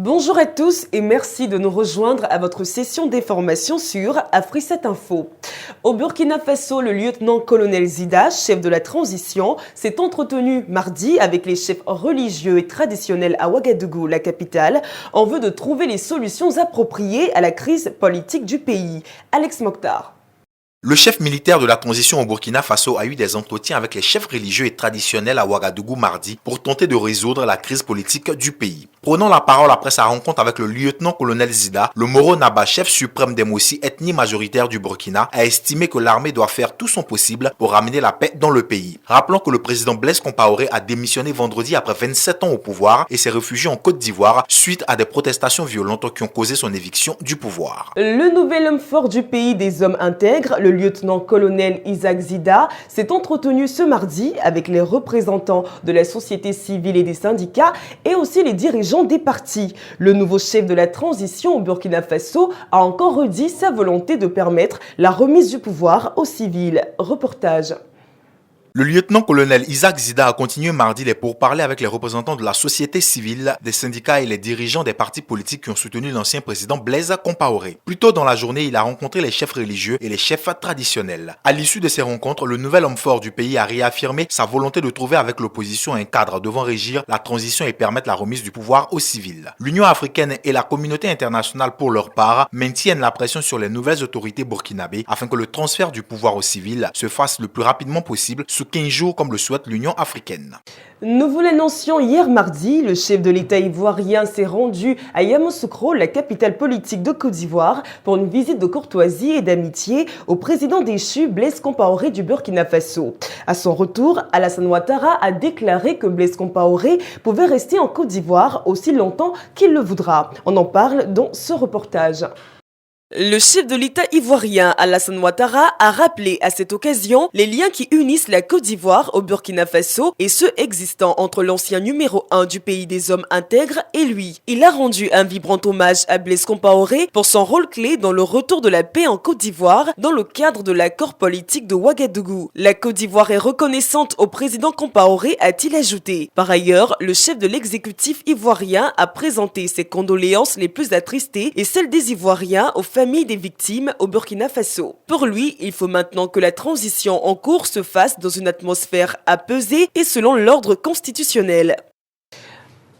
Bonjour à tous et merci de nous rejoindre à votre session d'information sur Afri7 Info. Au Burkina Faso, le lieutenant-colonel Zida, chef de la transition, s'est entretenu mardi avec les chefs religieux et traditionnels à Ouagadougou, la capitale, en vue de trouver les solutions appropriées à la crise politique du pays. Alex Mokhtar. Le chef militaire de la transition au Burkina Faso a eu des entretiens avec les chefs religieux et traditionnels à Ouagadougou mardi pour tenter de résoudre la crise politique du pays. Prenant la parole après sa rencontre avec le lieutenant-colonel Zida, le Moro Naba, chef suprême des Mossi, ethnie majoritaire du Burkina, a estimé que l'armée doit faire tout son possible pour ramener la paix dans le pays. Rappelons que le président Blaise Compaoré a démissionné vendredi après 27 ans au pouvoir et s'est réfugié en Côte d'Ivoire suite à des protestations violentes qui ont causé son éviction du pouvoir. Le nouvel homme fort du pays des hommes intègres, le lieutenant-colonel Isaac Zida, s'est entretenu ce mardi avec les représentants de la société civile et des syndicats et aussi les dirigeants des partis. Le nouveau chef de la transition au Burkina Faso a encore redit sa volonté de permettre la remise du pouvoir aux civils. Reportage. Le lieutenant-colonel Isaac Zida a continué mardi les pourparlers avec les représentants de la société civile, des syndicats et les dirigeants des partis politiques qui ont soutenu l'ancien président Blaise Compaoré. Plus tôt dans la journée, il a rencontré les chefs religieux et les chefs traditionnels. À l'issue de ces rencontres, le nouvel homme fort du pays a réaffirmé sa volonté de trouver avec l'opposition un cadre devant régir la transition et permettre la remise du pouvoir aux civils. L'Union africaine et la communauté internationale, pour leur part, maintiennent la pression sur les nouvelles autorités burkinabées afin que le transfert du pouvoir aux civils se fasse le plus rapidement possible sous 15 jours comme le souhaite l'Union africaine. Nous vous l'annoncions hier mardi, le chef de l'État ivoirien s'est rendu à Yamoussoukro, la capitale politique de Côte d'Ivoire, pour une visite de courtoisie et d'amitié au président déchu Blaise Compaoré du Burkina Faso. À son retour, Alassane Ouattara a déclaré que Blaise Compaoré pouvait rester en Côte d'Ivoire aussi longtemps qu'il le voudra. On en parle dans ce reportage. Le chef de l'État ivoirien Alassane Ouattara a rappelé à cette occasion les liens qui unissent la Côte d'Ivoire au Burkina Faso et ceux existants entre l'ancien numéro 1 du pays des hommes intègres et lui. Il a rendu un vibrant hommage à Blaise Compaoré pour son rôle clé dans le retour de la paix en Côte d'Ivoire dans le cadre de l'accord politique de Ouagadougou. La Côte d'Ivoire est reconnaissante au président Compaoré, a-t-il ajouté. Par ailleurs, le chef de l'exécutif ivoirien a présenté ses condoléances les plus attristées et celles des Ivoiriens aux famille des victimes au Burkina Faso. Pour lui, il faut maintenant que la transition en cours se fasse dans une atmosphère apaisée et selon l'ordre constitutionnel.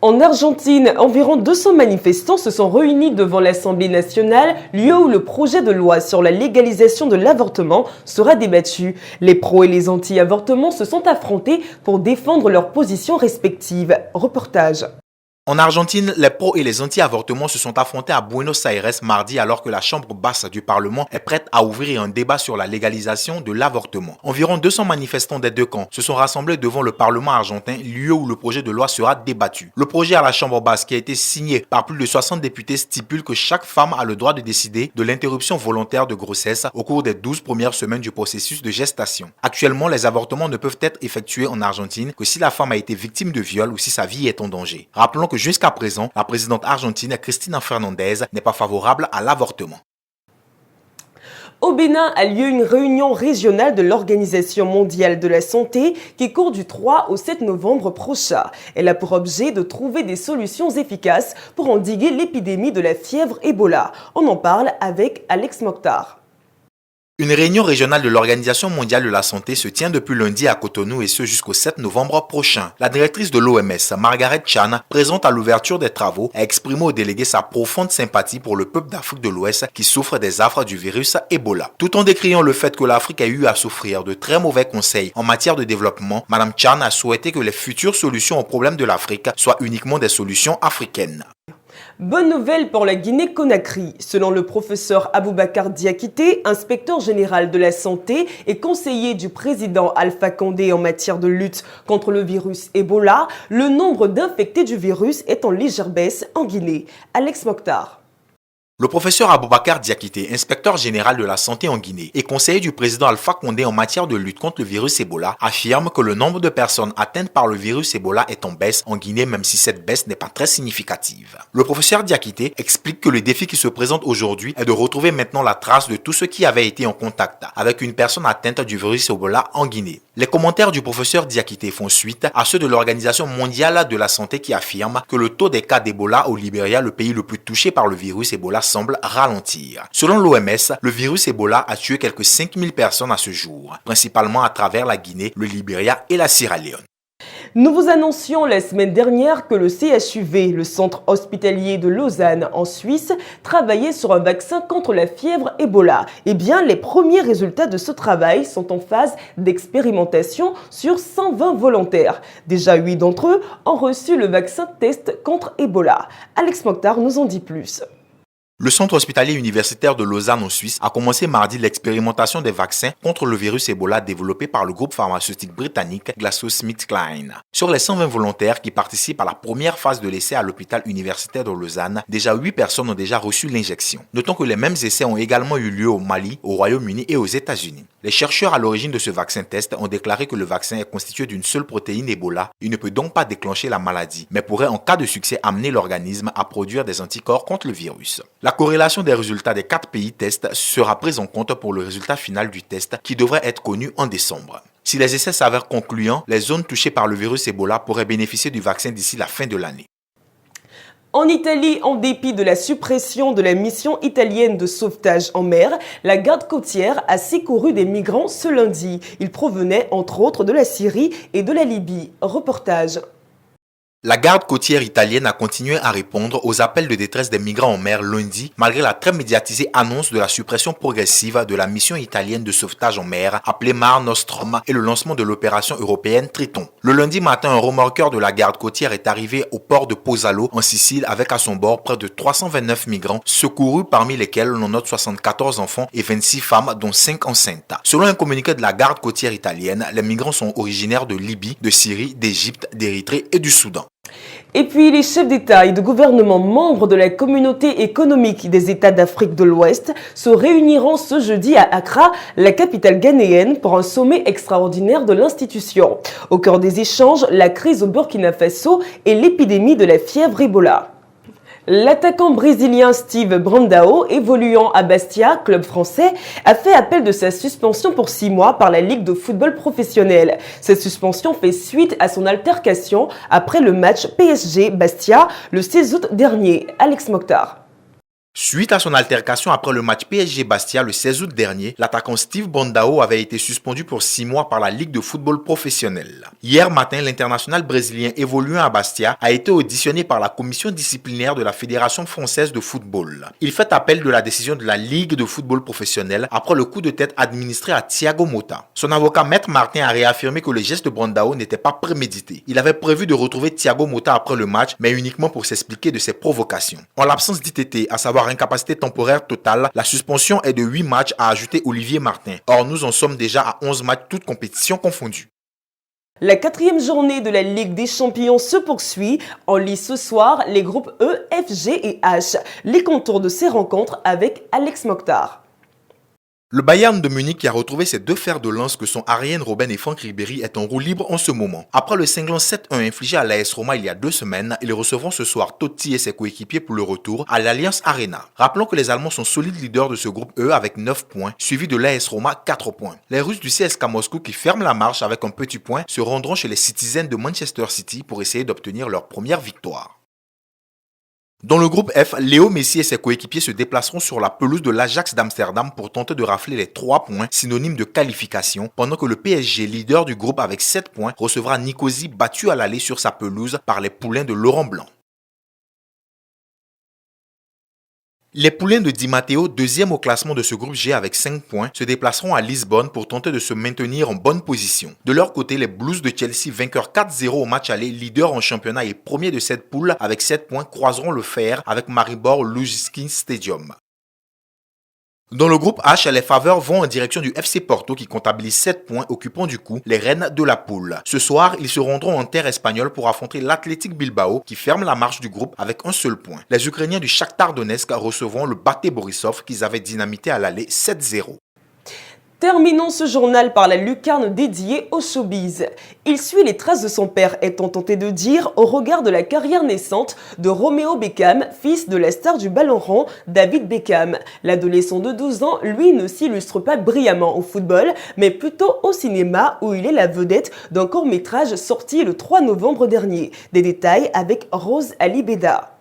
En Argentine, environ 200 manifestants se sont réunis devant l'Assemblée nationale, lieu où le projet de loi sur la légalisation de l'avortement sera débattu. Les pros et les anti-avortements se sont affrontés pour défendre leurs positions respectives. Reportage. En Argentine, les pros et les anti-avortements se sont affrontés à Buenos Aires mardi alors que la chambre basse du Parlement est prête à ouvrir un débat sur la légalisation de l'avortement. Environ 200 manifestants des deux camps se sont rassemblés devant le Parlement argentin, lieu où le projet de loi sera débattu. Le projet à la chambre basse, qui a été signé par plus de 60 députés, stipule que chaque femme a le droit de décider de l'interruption volontaire de grossesse au cours des 12 premières semaines du processus de gestation. Actuellement, les avortements ne peuvent être effectués en Argentine que si la femme a été victime de viol ou si sa vie est en danger. Rappelons que jusqu'à présent, la présidente argentine Cristina Fernandez n'est pas favorable à l'avortement. Au Bénin a lieu une réunion régionale de l'Organisation mondiale de la santé qui court du 3 au 7 novembre prochain. Elle a pour objet de trouver des solutions efficaces pour endiguer l'épidémie de la fièvre Ebola. On en parle avec Alex Mokhtar. Une réunion régionale de l'Organisation mondiale de la santé se tient depuis lundi à Cotonou et ce jusqu'au 7 novembre prochain. La directrice de l'OMS, Margaret Chan, présente à l'ouverture des travaux, a exprimé aux délégués sa profonde sympathie pour le peuple d'Afrique de l'Ouest qui souffre des affres du virus Ebola. Tout en décriant le fait que l'Afrique a eu à souffrir de très mauvais conseils en matière de développement, Madame Chan a souhaité que les futures solutions aux problèmes de l'Afrique soient uniquement des solutions africaines. Bonne nouvelle pour la Guinée-Conakry. Selon le professeur Aboubacar Diakité, inspecteur général de la santé et conseiller du président Alpha Condé en matière de lutte contre le virus Ebola, le nombre d'infectés du virus est en légère baisse en Guinée. Alex Mokhtar. Le professeur Aboubakar Diakité, inspecteur général de la santé en Guinée et conseiller du président Alpha Condé en matière de lutte contre le virus Ebola, affirme que le nombre de personnes atteintes par le virus Ebola est en baisse en Guinée, même si cette baisse n'est pas très significative. Le professeur Diakité explique que le défi qui se présente aujourd'hui est de retrouver maintenant la trace de tous ceux qui avaient été en contact avec une personne atteinte du virus Ebola en Guinée. Les commentaires du professeur Diakité font suite à ceux de l'Organisation mondiale de la santé qui affirme que le taux des cas d'Ebola au Libéria, le pays le plus touché par le virus Ebola, semble ralentir. Selon l'OMS, le virus Ebola a tué quelques 5000 personnes à ce jour, principalement à travers la Guinée, le Libéria et la Sierra Leone. Nous vous annoncions la semaine dernière que le CHUV, le centre hospitalier de Lausanne en Suisse, travaillait sur un vaccin contre la fièvre Ebola. Eh bien, les premiers résultats de ce travail sont en phase d'expérimentation sur 120 volontaires. Déjà 8 d'entre eux ont reçu le vaccin test contre Ebola. Alex Mokhtar nous en dit plus. Le centre hospitalier universitaire de Lausanne en Suisse a commencé mardi l'expérimentation des vaccins contre le virus Ebola développé par le groupe pharmaceutique britannique GlaxoSmithKline. Sur les 120 volontaires qui participent à la première phase de l'essai à l'hôpital universitaire de Lausanne, déjà 8 personnes ont déjà reçu l'injection. Notons que les mêmes essais ont également eu lieu au Mali, au Royaume-Uni et aux États-Unis. Les chercheurs à l'origine de ce vaccin test ont déclaré que le vaccin est constitué d'une seule protéine Ebola. Il ne peut donc pas déclencher la maladie, mais pourrait en cas de succès amener l'organisme à produire des anticorps contre le virus. La corrélation des résultats des 4 pays tests sera prise en compte pour le résultat final du test qui devrait être connu en décembre. Si les essais s'avèrent concluants, les zones touchées par le virus Ebola pourraient bénéficier du vaccin d'ici la fin de l'année. En Italie, en dépit de la suppression de la mission italienne de sauvetage en mer, la garde côtière a secouru des migrants ce lundi. Ils provenaient entre autres de la Syrie et de la Libye. Reportage. La garde côtière italienne a continué à répondre aux appels de détresse des migrants en mer lundi, malgré la très médiatisée annonce de la suppression progressive de la mission italienne de sauvetage en mer appelée Mare Nostrum et le lancement de l'opération européenne Triton. Le lundi matin, un remorqueur de la garde côtière est arrivé au port de Pozzallo en Sicile avec à son bord près de 329 migrants secourus, parmi lesquels on note 74 enfants et 26 femmes dont 5 enceintes. Selon un communiqué de la garde côtière italienne, les migrants sont originaires de Libye, de Syrie, d'Égypte, d'Érythrée et du Soudan. Et puis les chefs d'État et de gouvernement membres de la communauté économique des États d'Afrique de l'Ouest se réuniront ce jeudi à Accra, la capitale ghanéenne, pour un sommet extraordinaire de l'institution. Au cœur des échanges, la crise au Burkina Faso et l'épidémie de la fièvre Ebola. L'attaquant brésilien Steve Brandao, évoluant à Bastia, club français, a fait appel de sa suspension pour 6 mois par la Ligue de football professionnel. Cette suspension fait suite à son altercation après le match PSG-Bastia le 16 août dernier. Alex Mokhtar. Suite à son altercation après le match PSG-Bastia le 16 août dernier, l'attaquant Steve Brandao avait été suspendu pour 6 mois par la Ligue de football professionnel. Hier matin, l'international brésilien évoluant à Bastia a été auditionné par la commission disciplinaire de la Fédération française de football. Il fait appel de la décision de la Ligue de football professionnel après le coup de tête administré à Thiago Motta. Son avocat Maître Martin a réaffirmé que le geste de Brandao n'était pas prémédité. Il avait prévu de retrouver Thiago Motta après le match, mais uniquement pour s'expliquer de ses provocations. En l'absence d'ITT, à savoir incapacité temporaire totale, la suspension est de 8 matchs, a ajouté Olivier Martin. Or, nous en sommes déjà à 11 matchs, toutes compétitions confondues. La 4e journée de la Ligue des Champions se poursuit. En lice ce soir, les groupes E, F, G et H. Les contours de ces rencontres avec Alex Mokhtar. Le Bayern de Munich, qui a retrouvé ses 2 fers de lance que sont Arjen Robben et Franck Ribéry, est en roue libre en ce moment. Après le cinglant 7-1 infligé à l'AS Roma il y a 2 semaines, ils recevront ce soir Totti et ses coéquipiers pour le retour à l'Allianz Arena. Rappelons que les Allemands sont solides leaders de ce groupe E avec 9 points, suivi de l'AS Roma 4 points. Les Russes du CSKA Moscou, qui ferment la marche avec un petit point, se rendront chez les Citizens de Manchester City pour essayer d'obtenir leur première victoire. Dans le groupe F, Léo Messi et ses coéquipiers se déplaceront sur la pelouse de l'Ajax d'Amsterdam pour tenter de rafler les 3 points synonymes de qualification, pendant que le PSG, leader du groupe avec 7 points, recevra Nicosie battu à l'aller sur sa pelouse par les poulains de Laurent Blanc. Les poulains de Di Matteo, deuxième au classement de ce groupe G avec 5 points, se déplaceront à Lisbonne pour tenter de se maintenir en bonne position. De leur côté, les Blues de Chelsea, vainqueurs 4-0 au match aller, leader en championnat et premier de cette poule avec 7 points, croiseront le fer avec Maribor Lužički Stadium. Dans le groupe H, les faveurs vont en direction du FC Porto qui comptabilise 7 points, occupant du coup les rênes de la poule. Ce soir, ils se rendront en terre espagnole pour affronter l'Athletic Bilbao qui ferme la marche du groupe avec un seul point. Les Ukrainiens du Shakhtar Donetsk recevront le Bate Borisov qu'ils avaient dynamité à l'aller 7-0. Terminons ce journal par la lucarne dédiée au showbiz. Il suit les traces de son père, est-on tenté de dire, au regard de la carrière naissante de Romeo Beckham, fils de la star du ballon rond David Beckham. L'adolescent de 12 ans, lui, ne s'illustre pas brillamment au football, mais plutôt au cinéma où il est la vedette d'un court-métrage sorti le 3 novembre dernier. Des détails avec Rose Alibeda.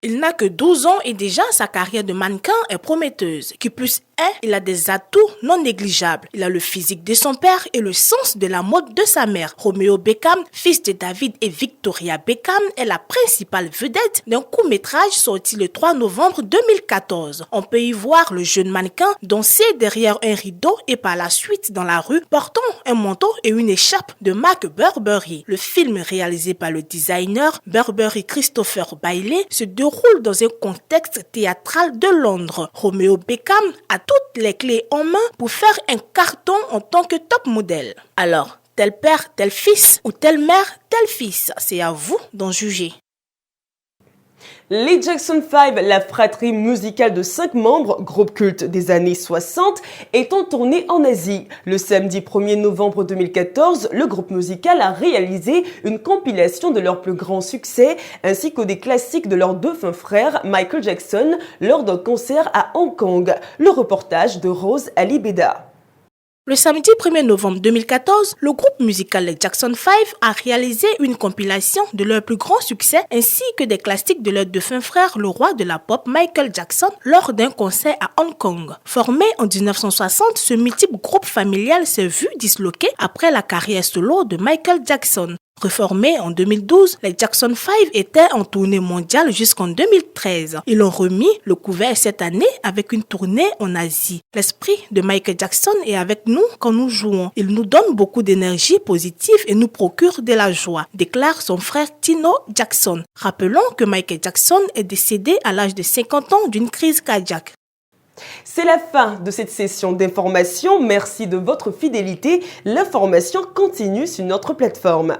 Il n'a que 12 ans et déjà sa carrière de mannequin est prometteuse. Qui plus est, il a des atouts non négligeables. Il a le physique de son père et le sens de la mode de sa mère. Romeo Beckham, fils de David et Victoria Beckham, est la principale vedette d'un court-métrage sorti le 3 novembre 2014. On peut y voir le jeune mannequin danser derrière un rideau et par la suite dans la rue, portant un manteau et une écharpe de marque Burberry. Le film réalisé par le designer Burberry Christopher Bailey se déroule dans un contexte théâtral de Londres. Romeo Beckham a toutes les clés en main pour faire un carton en tant que top modèle. Alors, tel père, tel fils ou telle mère, tel fils, c'est à vous d'en juger. Les Jackson 5, la fratrie musicale de 5 membres, groupe culte des années 60, est en tournée en Asie. Le samedi 1er novembre 2014, le groupe musical a réalisé une compilation de leurs plus grands succès, ainsi que des classiques de leurs défunts frères Michael Jackson, lors d'un concert à Hong Kong. Le reportage de Rose Alibeda. Le samedi 1er novembre 2014, le groupe musical les Jackson 5 a réalisé une compilation de leurs plus grands succès ainsi que des classiques de leur défunt frère, le roi de la pop Michael Jackson, lors d'un concert à Hong Kong. Formé en 1960, ce multiple groupe familial s'est vu disloqué après la carrière solo de Michael Jackson. Reformés en 2012, les Jackson 5 étaient en tournée mondiale jusqu'en 2013. Ils ont remis le couvert cette année avec une tournée en Asie. L'esprit de Michael Jackson est avec nous quand nous jouons. Il nous donne beaucoup d'énergie positive et nous procure de la joie, déclare son frère Tino Jackson. Rappelons que Michael Jackson est décédé à l'âge de 50 ans d'une crise cardiaque. C'est la fin de cette session d'information. Merci de votre fidélité. L'information continue sur notre plateforme.